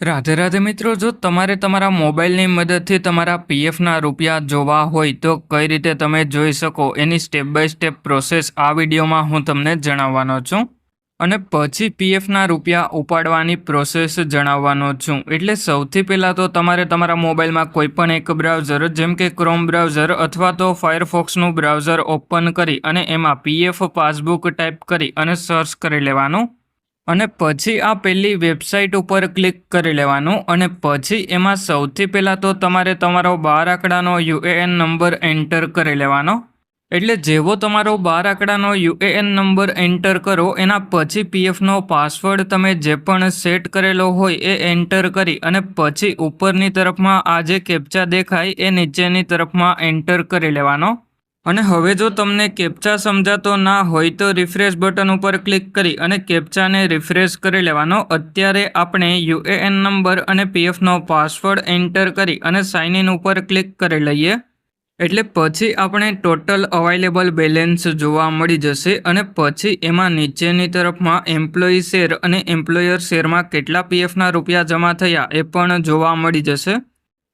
રાધે રાધે મિત્રો, જો તમારે તમારા મોબાઈલની મદદથી તમારા પીએફના રૂપિયા જોવા હોય તો કઈ રીતે તમે જોઈ શકો એની સ્ટેપ બાય સ્ટેપ પ્રોસેસ આ વિડીયોમાં હું તમને જણાવવાનો છું અને પછી પીએફના રૂપિયા ઉપાડવાની પ્રોસેસ જણાવવાનો છું. એટલે સૌથી પહેલાં તો તમારે તમારા મોબાઈલમાં કોઈપણ એક બ્રાઉઝર જેમ કે ક્રોમ બ્રાઉઝર અથવા તો ફાયરફોક્સનું બ્રાઉઝર ઓપન કરી અને એમાં પીએફ પાસબુક ટાઈપ કરી અને સર્ચ કરી લેવાનું અને પછી આ પહેલી વેબસાઇટ ઉપર ક્લિક કરી લેવાનું અને પછી એમાં સૌથી પહેલાં તો તમારે તમારો 12 આંકડાનો યુએએન નંબર એન્ટર કરી લેવાનો. એટલે જેવો તમારો 12 આંકડાનો યુએએન નંબર એન્ટર કરો એના પછી પીએફનો પાસવર્ડ તમે જે પણ સેટ કરેલો હોય એ એન્ટર કરી અને પછી ઉપરની તરફમાં આ જે કેપ્ચા દેખાય એ નીચેની તરફમાં એન્ટર કરી લેવાનો. અને હવે જો તમને કેપ્ચા સમજાતો ના હોય તો રિફ્રેશ બટન ઉપર ક્લિક કરી અને કેપ્ચાને રિફ્રેશ કરી લેવાનો. અત્યારે આપણે યુએએન નંબર અને પીએફનો પાસવર્ડ એન્ટર કરી અને સાઇન ઇન ઉપર ક્લિક કરી લઈએ. એટલે પછી આપણે ટોટલ અવાઇલેબલ બેલેન્સ જોવા મળી જશે અને પછી એમાં નીચેની તરફમાં એમ્પ્લોયી શેર અને એમ્પ્લોયર શેરમાં કેટલા પીએફના રૂપિયા જમા થયા એ પણ જોવા મળી જશે.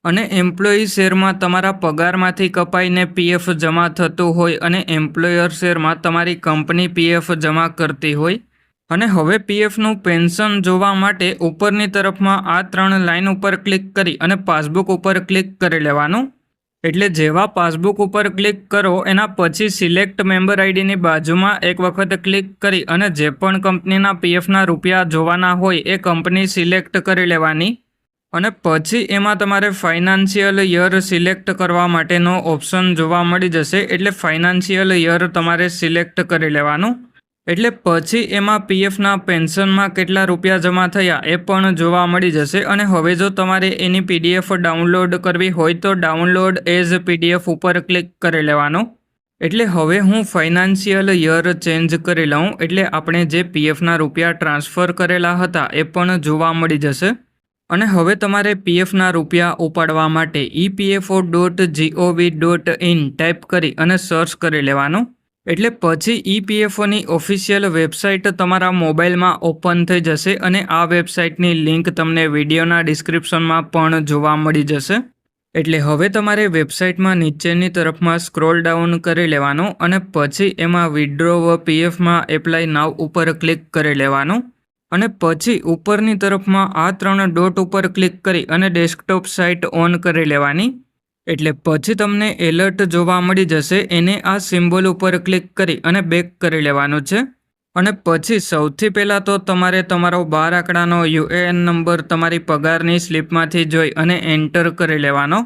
અને એમ્પ્લોયી શેરમાં તમારા પગારમાંથી કપાઈને પીએફ જમા થતું હોય અને એમ્પ્લોયર શેરમાં તમારી કંપની પીએફ જમા કરતી હોય. અને હવે પીએફનું પેન્શન જોવા માટે ઉપરની તરફમાં આ 3 લાઇન ઉપર ક્લિક કરી અને પાસબુક ઉપર ક્લિક કરી લેવાનું. એટલે જેવા પાસબુક ઉપર ક્લિક કરો એના પછી સિલેક્ટ મેમ્બર આઈડીની બાજુમાં એક વખત ક્લિક કરી અને જે પણ કંપનીના પીએફના રૂપિયા જોવાના હોય એ કંપની સિલેક્ટ કરી લેવાની. અને પછી એમાં તમારે ફાઇનાન્શિયલ યર સિલેક્ટ કરવા માટેનો ઓપ્શન જોવા મળી જશે. એટલે ફાઇનાન્શિયલ યર તમારે સિલેક્ટ કરી લેવાનું. એટલે પછી એમાં પીએફના પેન્શનમાં કેટલા રૂપિયા જમા થયા એ પણ જોવા મળી જશે. અને હવે જો તમારે એની પીડીએફ ડાઉનલોડ કરવી હોય તો ડાઉનલોડ એઝ પીડીએફ ઉપર ક્લિક કરી લેવાનું. એટલે હવે હું ફાઇનાન્શિયલ યર ચેન્જ કરી લઉં એટલે આપણે જે પીએફના રૂપિયા ટ્રાન્સફર કરેલા હતા એ પણ જોવા મળી જશે. અને હવે તમારે પીએફના રૂપિયા ઉપાડવા માટે epfo.gov.in ટાઈપ કરી અને સર્ચ કરી લેવાનું. એટલે પછી ઈપીએફઓની ઓફિશિયલ વેબસાઇટ તમારા મોબાઈલમાં ઓપન થઈ જશે અને આ વેબસાઇટની લિંક તમને વિડીયોના ડિસ્ક્રિપ્શનમાં પણ જોવા મળી જશે. એટલે હવે તમારે વેબસાઇટમાં નીચેની તરફમાં સ્ક્રોલ ડાઉન કરી લેવાનું અને પછી એમાં વિડ્રો પીએફમાં એપ્લાય નાવ ઉપર ક્લિક કરી લેવાનું. અને પછી ઉપરની તરફમાં આ 3 ડોટ ઉપર ક્લિક કરી અને ડેસ્કટોપ સાઇટ ઓન કરી લેવાની. એટલે પછી તમને એલર્ટ જોવા મળી જશે. એને આ સિમ્બોલ ઉપર ક્લિક કરી અને બેક કરી લેવાનું છે. અને પછી સૌથી પહેલાં તો તમારે તમારો 12 આંકડાનો યુએએન નંબર તમારી પગારની સ્લિપમાંથી જોઈ અને એન્ટર કરી લેવાનો.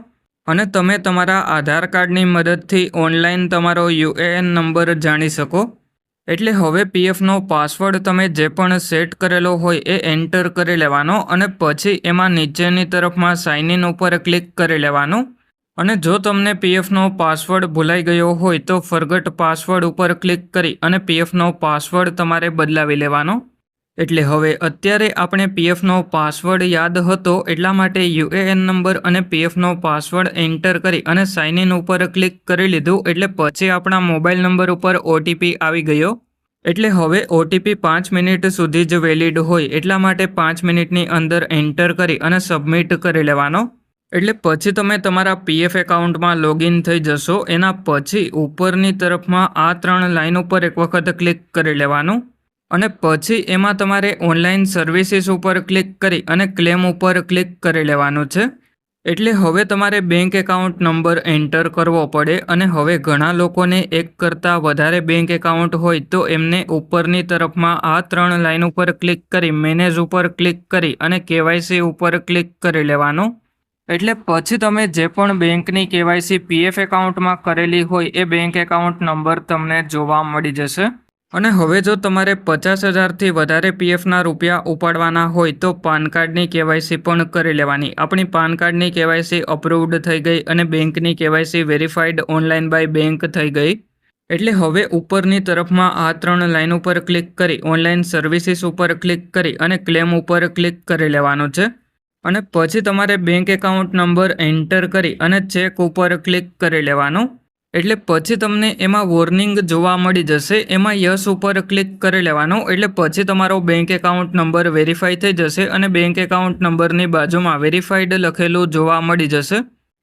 અને તમે તમારા આધાર કાર્ડની મદદથી ઓનલાઈન તમારો યુએએન નંબર જાણી શકો. એટલે હવે પીએફનો પાસવર્ડ તમે જે પણ સેટ કરેલો હોય એ એન્ટર કરી લેવાનો અને પછી એમાં નીચેની તરફમાં સાઇન ઇન ઉપર ક્લિક કરી લેવાનું. અને જો તમને પીએફનો પાસવર્ડ ભૂલાઈ ગયો હોય તો ફરગટ પાસવર્ડ ઉપર ક્લિક કરી અને પીએફનો પાસવર્ડ તમારે બદલાવી લેવાનો. એટલે હવે અત્યારે આપણે પીએફનો પાસવર્ડ યાદ હતો એટલા માટે યુએએન નંબર અને પીએફનો પાસવર્ડ એન્ટર કરી અને સાઇન ઇન ઉપર ક્લિક કરી લીધું. એટલે પછી આપણા મોબાઈલ નંબર ઉપર ઓટીપી આવી ગયો. એટલે હવે ઓટીપી 5 મિનિટ સુધી જ વેલિડ હોય એટલા માટે 5 મિનિટની અંદર એન્ટર કરી અને સબમિટ કરી લેવાનો. એટલે પછી તમે તમારા પીએફ એકાઉન્ટમાં લોગિન થઈ જશો. એના પછી ઉપરની તરફમાં આ 3 લાઇન ઉપર એક વખત ક્લિક કરી લેવાનું. અને પછી એમાં તમારે ઓનલાઈન સર્વિસીસ ઉપર ક્લિક કરી અને ક્લેમ ઉપર ક્લિક કરી લેવાનું છે. એટલે હવે તમારે બેંક એકાઉન્ટ નંબર એન્ટર કરવો પડે. અને હવે ઘણા લોકોને એક કરતાં વધારે બેંક એકાઉન્ટ હોય તો એમને ઉપરની તરફમાં આ 3 લાઇન ઉપર ક્લિક કરી મેનેજ ઉપર ક્લિક કરી અને કેવાયસી ઉપર ક્લિક કરી લેવાનું. એટલે પછી તમે જે પણ બેંકની કેવાયસી પીએફ એકાઉન્ટમાં કરેલી હોય એ બેંક એકાઉન્ટ નંબર તમને જોવા મળી જશે. અને હવે જો તમારે 50,000થી વધારે પીએફના રૂપિયા ઉપાડવાના હોય તો પાન કાર્ડની કેવાયસી પણ કરી લેવાની. આપણી પાન કાર્ડની કેવાયસી અપ્રૂવડ થઈ ગઈ અને બેંકની KYC verified online by bank થઈ ગઈ. એટલે હવે ઉપરની તરફમાં આ 3 લાઇન ઉપર ક્લિક કરી ઓનલાઈન સર્વિસીસ ઉપર ક્લિક કરી અને ક્લેમ ઉપર ક્લિક કરી લેવાનું છે. અને પછી તમારે બેંક એકાઉન્ટ નંબર એન્ટર કરી અને ચેક ઉપર ક્લિક કરી લેવાનું. એટલે પછી તમને એમાં વોર્નિંગ જોવા મળી જશે, એમાં યસ ઉપર ક્લિક કરી લેવાનું. એટલે પછી તમારો બેંક એકાઉન્ટ નંબર વેરીફાઈ થઈ જશે અને બેંક એકાઉન્ટ નંબરની બાજુમાં વેરીફાઈડ લખેલું જોવા મળી જશે.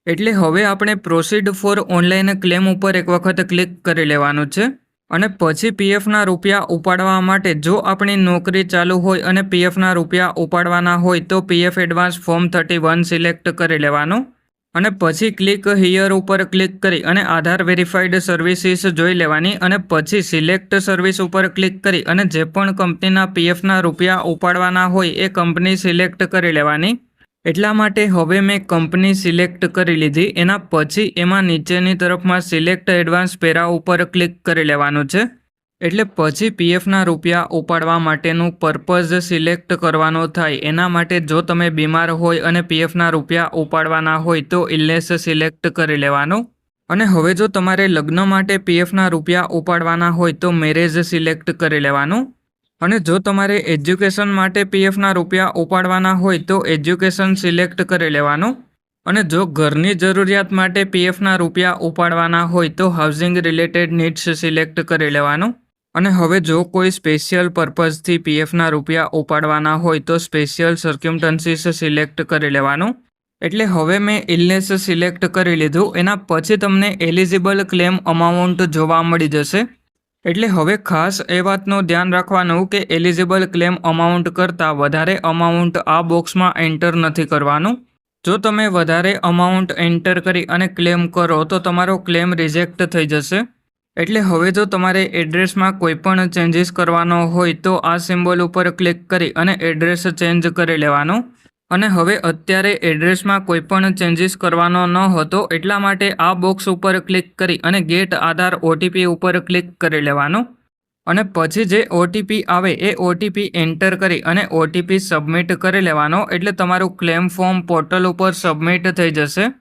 એટલે હવે આપણે પ્રોસીડ ફોર ઓનલાઈન ક્લેમ ઉપર એક વખત ક્લિક કરી લેવાનું છે. અને પછી પીએફના રૂપિયા ઉપાડવા માટે જો આપણી નોકરી ચાલુ હોય અને પીએફના રૂપિયા ઉપાડવાના હોય તો પીએફ એડવાન્સ ફોર્મ 31 સિલેક્ટ કરી લેવાનું. અને પછી ક્લિક હિયર ઉપર ક્લિક કરી અને આધાર વેરીફાઈડ સર્વિસીસ જોઈ લેવાની. અને પછી સિલેક્ટ સર્વિસ ઉપર ક્લિક કરી અને જે પણ કંપનીના પીએફના રૂપિયા ઉપાડવાના હોય એ કંપની સિલેક્ટ કરી લેવાની. એટલા માટે હવે મેં કંપની સિલેક્ટ કરી લીધી. એના પછી એમાં નીચેની તરફમાં સિલેક્ટ એડવાન્સ પેરા ઉપર ક્લિક કરી લેવાનું છે. એટલે પછી પીએફના રૂપિયા ઉપાડવા માટેનું પર્પઝ સિલેક્ટ કરવાનો થાય. એના માટે જો તમે બીમાર હોય અને પીએફના રૂપિયા ઉપાડવાના હોય તો ઇલનેસ સિલેક્ટ કરી લેવાનું. અને હવે જો તમારે લગ્ન માટે પીએફના રૂપિયા ઉપાડવાના હોય તો મેરેજ સિલેક્ટ કરી લેવાનું. અને જો તમારે એજ્યુકેશન માટે પીએફના રૂપિયા ઉપાડવાના હોય તો એજ્યુકેશન સિલેક્ટ કરી લેવાનું. અને જો ઘરની જરૂરિયાત માટે પીએફના રૂપિયા ઉપાડવાના હોય તો હાઉસિંગ રિલેટેડ નીડ્સ સિલેક્ટ કરી લેવાનું. અને હવે જો કોઈ સ્પેશિયલ પર્પઝથી પીએફના રૂપિયા ઉપાડવાના હોય તો સ્પેશિયલ સર્ક્યુમસ્ટન્સીસ સિલેક્ટ કરી લેવાનું. એટલે હવે મેં ઇલનેસ સિલેક્ટ કરી લીધું. એના પછી તમને એલિજિબલ ક્લેમ અમાઉન્ટ જોવા મળી જશે. એટલે હવે ખાસ એ વાતનું ધ્યાન રાખવાનું કે એલિજિબલ ક્લેમ અમાઉન્ટ કરતાં વધારે અમાઉન્ટ આ બોક્સમાં એન્ટર નથી કરવાનું. જો તમે વધારે અમાઉન્ટ એન્ટર કરી અને ક્લેમ કરો તો તમારો ક્લેમ રિજેક્ટ થઈ જશે. એટલે હવે જો તમારે એડ્રેસમાં કોઈ પણ ચેન્જીસ કરવાનો હોય તો આ સિમ્બોલ ઉપર ક્લિક કરી અને એડ્રેસ ચેન્જ કરી લેવાનો. અને હવે અત્યારે એડ્રેસમાં કોઈ પણ ચેન્જીસ કરવાનો ન હતો એટલા માટે આ બોક્સ ઉપર ક્લિક કરી અને ગેટ આધાર ઓટીપી ઉપર ક્લિક કરી લેવાનું. અને પછી જે ઓટીપી આવે એ ઓટીપી એન્ટર કરી અને ઓટીપી સબમિટ કરી લેવાનો. એટલે તમારું ક્લેમ ફોર્મ પોર્ટલ ઉપર સબમિટ થઈ જશે.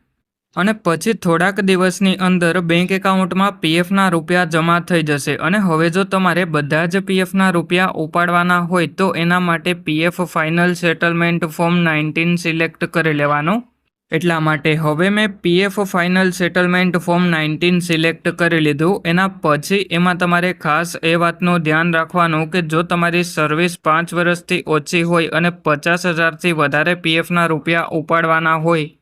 અને પછી થોડાક દિવસની અંદર બેંક એકાઉન્ટમાં પીએફના રૂપિયા જમા થઈ જશે. અને હવે જો તમારે બધા જ પીએફના રૂપિયા ઉપાડવાના હોય તો એના માટે PF final settlement form 19 select કરી લેવાનો. એટલા માટે હવે મેં PF final settlement form 19 select કરી લીધું. એના પછી એમાં તમારે ખાસ એ વાતનું ધ્યાન રાખવાનું કે જો તમારી સર્વિસ 5 વર્ષથી ઓછી હોય અને 50,000થી વધારે પીએફના રૂપિયા ઉપાડવાના હોય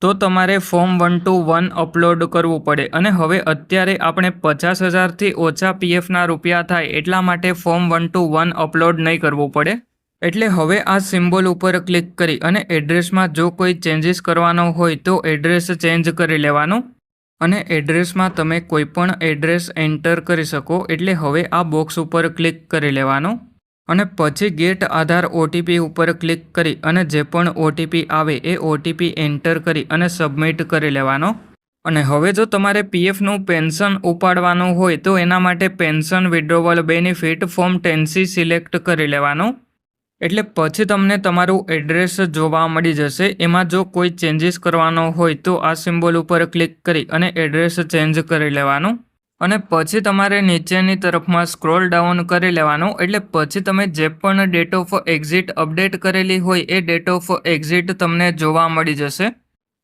તો તમારે ફોર્મ 121 અપલોડ કરવું પડે. અને હવે અત્યારે આપણે 50,000થી ઓછા પીએફના રૂપિયા થાય એટલા માટે ફોર્મ 121 અપલોડ નહીં કરવું પડે. એટલે હવે આ સિમ્બોલ ઉપર ક્લિક કરી અને એડ્રેસમાં જો કોઈ ચેન્જીસ કરવાનો હોય તો એડ્રેસ ચેન્જ કરી લેવાનું. અને એડ્રેસમાં તમે કોઈ પણ એડ્રેસ એન્ટર કરી શકો. એટલે હવે આ બોક્સ ઉપર ક્લિક કરી લેવાનું. અને પછી ગેટ આધાર ઓટીપી ઉપર ક્લિક કરી અને જે પણ ઓટીપી આવે એ ઓટીપી એન્ટર કરી અને સબમિટ કરી લેવાનો. અને હવે જો તમારે પીએફનું પેન્શન ઉપાડવાનું હોય તો એના માટે pension withdrawal benefit form 10C select કરી લેવાનું. એટલે પછી તમને તમારું એડ્રેસ જોવા મળી જશે. એમાં જો કોઈ ચેન્જીસ કરવાનો હોય તો આ સિમ્બોલ ઉપર ક્લિક કરી અને એડ્રેસ ચેન્જ કરી લેવાનું. અને પછી તમારે નીચેની તરફમાં સ્ક્રોલ ડાઉન કરી લેવાનું. એટલે પછી તમે જે પણ ડેટ ઓફ એક્ઝિટ અપડેટ કરેલી હોય એ ડેટ ઓફ એક્ઝિટ તમને જોવા મળી જશે.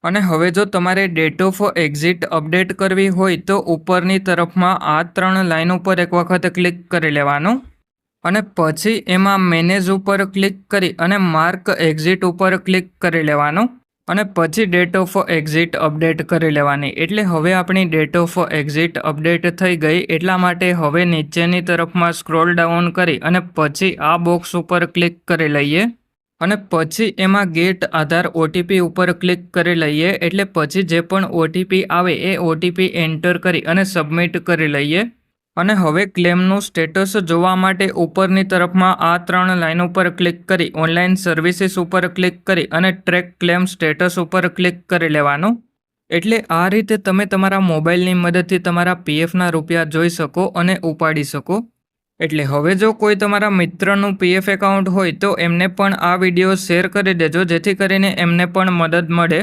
અને હવે જો તમારે ડેટ ઓફ એક્ઝિટ અપડેટ કરવી હોય તો ઉપરની તરફમાં આ 3 લાઇન ઉપર એક વખત ક્લિક કરી લેવાનું. અને પછી એમાં મેનેજ ઉપર ક્લિક કરી અને માર્ક એક્ઝિટ ઉપર ક્લિક કરી લેવાનું. અને પછી ડેટ ઓફ એક્ઝિટ અપડેટ કરી લેવાની. એટલે હવે આપણી ડેટ ઓફ એક્ઝિટ અપડેટ થઈ ગઈ. એટલા માટે હવે નીચેની તરફમાં સ્ક્રોલ ડાઉન કરી અને પછી આ બોક્સ ઉપર ક્લિક કરી લઈએ. અને પછી એમાં ગેટ આધાર ઓટીપી ઉપર ક્લિક કરી લઈએ. એટલે પછી જે પણ ઓટીપી આવે એ ઓટીપી એન્ટર કરી અને સબમિટ કરી લઈએ. અને હવે ક્લેમનું સ્ટેટસ જોવા માટે ઉપરની તરફમાં આ 3 લાઇન ઉપર ક્લિક કરી ઓનલાઈન સર્વિસીસ ઉપર ક્લિક કરી અને ટ્રેક ક્લેમ સ્ટેટસ ઉપર ક્લિક કરી લેવાનું. એટલે આ રીતે તમે તમારા મોબાઈલની મદદથી તમારા પીએફના રૂપિયા જોઈ શકો અને ઉપાડી શકો. એટલે હવે જો કોઈ તમારા મિત્રનું પીએફ એકાઉન્ટ હોય તો એમને પણ આ વિડીયો શેર કરી દેજો જેથી કરીને એમને પણ મદદ મળે.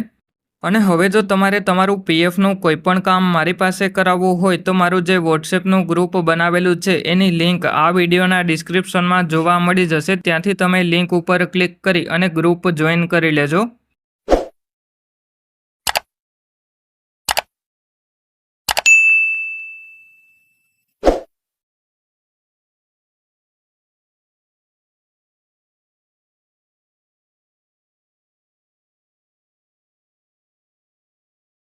અને હવે જો તમારે તમારું પીએફનું કોઈ પણ કામ મારી પાસે કરાવવું હોય તો મારું જે વોટ્સએપનું ગ્રુપ બનાવેલું છે એની લિંક આ વિડીયોના ડિસ્ક્રિપ્શનમાં જોવા મળી જશે. ત્યાંથી તમે લિંક ઉપર ક્લિક કરી અને ગ્રુપ જોઈન કરી લેજો.